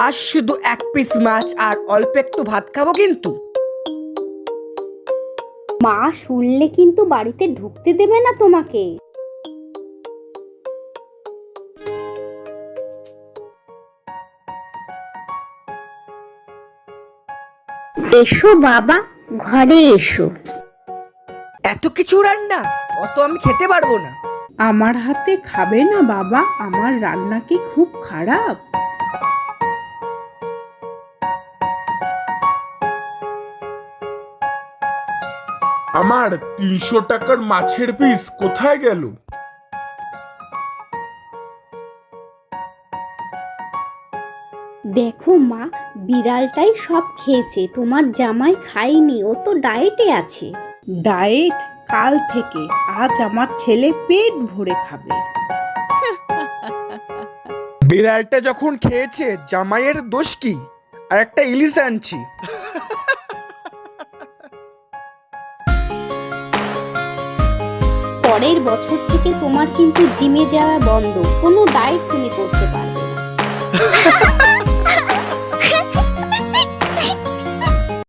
আজ শুধু এক পিস মাছ আর অল্প একটু ভাত খাবো কিন্তু। মা শুনলে কিন্তু বাড়িতে ঢুকতে দেবে না তোমাকে। এসো বাবা, ঘরে এসো। এত কিছু রান্না অত আমি খেতে পারবো না। আমার হাতে খাবে না বাবা? আমার রান্না কি খুব খারাপ? আমার 300 টাকার মাছের পিস কোথায় গেল? দেখো মা, বিড়ালটাই সব খেয়েছে, তোমার জামাই খায়নি, ও তো ডায়েটে আছে। ডায়েট? কাল থেকে আজ আমার ছেলে পেট ভরে খাবে। বিড়ালটা যখন খেয়েছে জামাইয়ের দোষ কি? আর একটা ইলিশ আনছি। পরের বছর থেকে তোমার কিন্তু জিমে যাওয়া বন্ধ, কোনো ডায়েট তুমি করতে পারো।